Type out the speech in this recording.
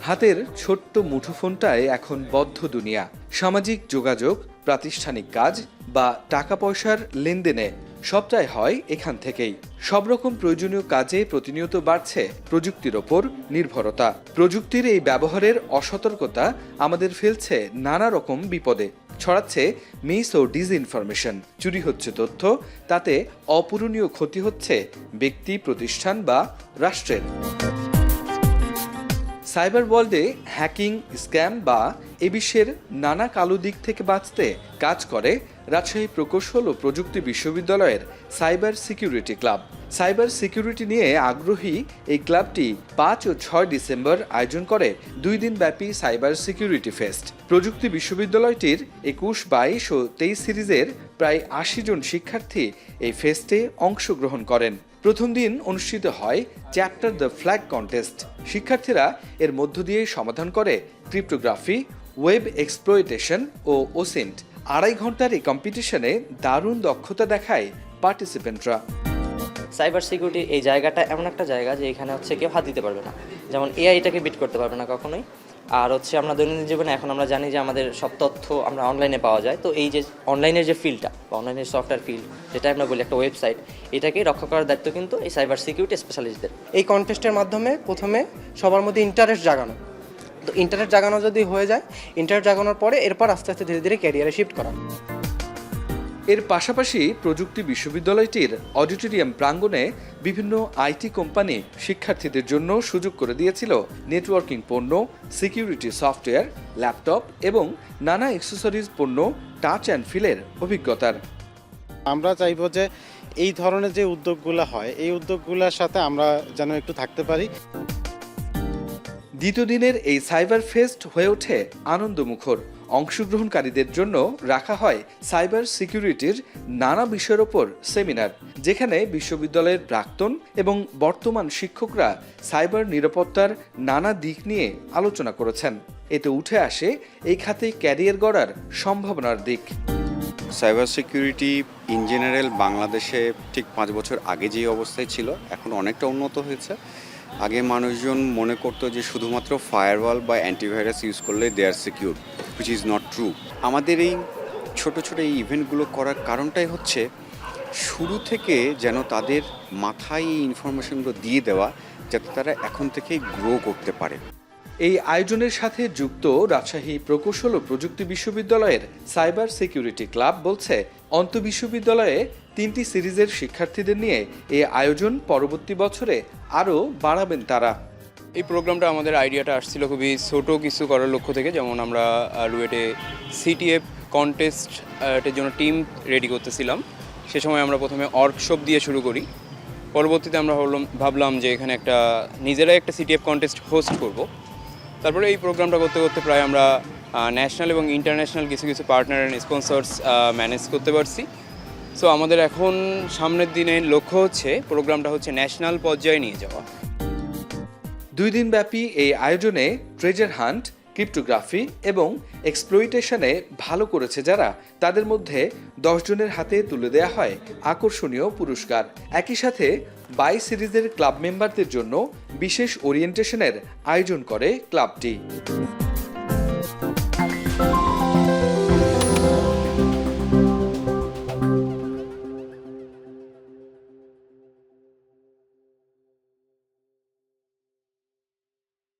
হাতের ছোট্ট মুঠোফোনটায় এখন বদ্ধ দুনিয়া। সামাজিক যোগাযোগ, প্রাতিষ্ঠানিক কাজ বা টাকা পয়সার লেনদেনে সবটাই হয় এখান থেকেই। সব রকম প্রয়োজনীয় কাজে প্রতিনিয়ত বাড়ছে প্রযুক্তির ওপর নির্ভরতা। প্রযুক্তির এই ব্যবহারের অসতর্কতা আমাদের ফেলছে নানা রকম বিপদে। ছড়াচ্ছে মিস ও ডিসইনফরমেশন, চুরি হচ্ছে তথ্য, তাতে অপূরণীয় ক্ষতি হচ্ছে ব্যক্তি, প্রতিষ্ঠান বা রাষ্ট্রের। সাইবার ওয়ার্ল্ডে হ্যাকিং, স্ক্যাম বা এ বিশ্বের নানা কালো দিক থেকে বাঁচতে কাজ করে রাজশাহী প্রকৌশল ও প্রযুক্তি বিশ্ববিদ্যালয়ের cyber security club. Cyber security নিয়ে আগ্রহী এই ক্লাবটি 5 ও 6 ডিসেম্বর আয়োজন করে 2 দিন ব্যাপী সাইবার সিকিউরিটি ফেস্ট। প্রযুক্তি বিশ্ববিদ্যালয়টির 21, 22 ও 23 সিরিজের প্রায় 80 জন শিক্ষার্থী এই ফেস্টে অংশগ্রহণ করেন। প্রথম দিন অনুষ্ঠিত হয় চ্যাপ্টার দ্য ফ্ল্যাগ কন্টেস্ট। শিক্ষার্থীরা এর মধ্য দিয়ে সমাধান করে ক্রিপ্টোগ্রাফি, ওয়েব এক্সপ্লয়েটেশন ও ওসিন্ট। 2.5 ঘন্টার এই কম্পিটিশনে দারুণ দক্ষতা দেখায় পার্টিসিপেন্টরা। সাইবার সিকিউরিটি এই জায়গাটা এমন একটা জায়গা যে এখানে কেউ হাত দিতে পারবে না, যেমন এআইটাকে বিট করতে পারবে না কখনোই। আর আমরা দৈনন্দিন জীবনে এখন আমরা জানি যে আমাদের সব তথ্য আমরা অনলাইনে পাওয়া যায়। তো এই যে অনলাইনের যে ফিল্ডটা বা অনলাইনের সফটওয়্যার ফিল্ড, যেটা আমরা বলি একটা ওয়েবসাইট, এটাকে রক্ষা করার দায়িত্ব কিন্তু এই সাইবার সিকিউরিটি স্পেশালিস্টদের। এই কন্টেস্টের মাধ্যমে প্রথমে সবার মধ্যে ইন্টারেস্ট জাগানো, তো ইন্টারেস্ট জাগানো যদি হয়ে যায়, ইন্টারেস্ট জাগানোর পরে এরপর আস্তে আস্তে ধীরে ধীরে ক্যারিয়ারে শিফট করা। এর পাশাপাশি প্রযুক্তি বিশ্ববিদ্যালয়টির অডিটোরিয়াম প্রাঙ্গণে বিভিন্ন আইটি কোম্পানি শিক্ষার্থীদের জন্য সুযোগ করে দিয়েছিল নেটওয়ার্কিং পণ্য, সিকিউরিটি সফটওয়্যার, ল্যাপটপ এবং নানা অ্যাক্সেসরিজ পণ্য, টাচ অ্যান্ড ফিলের অভিজ্ঞতার। আমরা চাইব যে এই ধরনের যে উদ্যোগগুলো হয়, এই উদ্যোগগুলোর সাথে আমরা যেন একটু থাকতে পারি। দ্বিতীয় দিনের এই সাইবার ফেস্ট হয়ে ওঠে আনন্দমুখর। অংশগ্রহণকারীদের জন্য রাখা হয় সাইবার সিকিউরিটির নানা বিষয়ের ওপর সেমিনার, যেখানে বিশ্ববিদ্যালয়ের প্রাক্তন এবং বর্তমান শিক্ষকরা সাইবার নিরাপত্তার নানা দিক নিয়ে আলোচনা করেছেন। এতে উঠে আসে এই খাতে ক্যারিয়ার গড়ার সম্ভাবনার দিক। সাইবার সিকিউরিটি ইন জেনারেল বাংলাদেশে ঠিক 5 বছর আগে যে অবস্থায় ছিল, এখন অনেকটা উন্নত হয়েছে। আগে মানুষজন মনে করতো যে শুধুমাত্র ফায়ারওয়াল বা অ্যান্টিভাইরাস ইউজ করলে they are secure, which is not true. আমাদের এই ছোট ছোট এই ইভেন্টগুলো করার কারণটাই হচ্ছে শুরু থেকে যেন তাদের মাথায় এই ইনফরমেশনগুলো দিয়ে দেওয়া, যাতে তারা এখন থেকেই গ্রো করতে পারে। এই আয়োজনের সাথে যুক্ত রাজশাহী প্রকৌশল ও প্রযুক্তি বিশ্ববিদ্যালয়ের সাইবার সিকিউরিটি ক্লাব বলছে, আন্তঃবিশ্ববিদ্যালয়ে 3টি সিরিজের শিক্ষার্থীদের নিয়ে এই আয়োজন পরবর্তী বছরে আরও বাড়াবেন তারা। এই প্রোগ্রামটা আমাদের আইডিয়াটা আসছিল খুবই ছোটো কিছু করার লক্ষ্য থেকে। যেমন আমরা রুয়েটে সিটিএফ কন্টেস্টের জন্য টিম রেডি করতেছিলাম। সে সময় আমরা প্রথমে ওয়ার্কশপ দিয়ে শুরু করি। পরবর্তীতে আমরা ভাবলাম যে এখানে নিজেরাই একটা সিটিএফ কন্টেস্ট হোস্ট করব। তারপরে এই প্রোগ্রামটা করতে করতে প্রায় আমরা ন্যাশনাল এবং ইন্টারন্যাশনাল কিছু কিছু পার্টনার অ্যান্ড স্পন্সর্স ম্যানেজ করতে পারছি। সো আমাদের এখন সামনের দিনের লক্ষ্য হচ্ছে প্রোগ্রামটা ন্যাশনাল পর্যায়ে নিয়ে যাওয়া। 2 দিন ব্যাপী এই আয়োজনে ট্রেজার হান্ট, ক্রিপ্টোগ্রাফি এবং এক্সপ্লয়েটেশনে ভালো করেছে যারা, তাদের মধ্যে 10 জনের হাতে তুলে দেওয়া হয় আকর্ষণীয় পুরস্কার। একই সাথে 22 সিরিজের ক্লাব মেম্বারদের জন্য বিশেষ ওরিয়েন্টেশনের আয়োজন করে ক্লাবটি।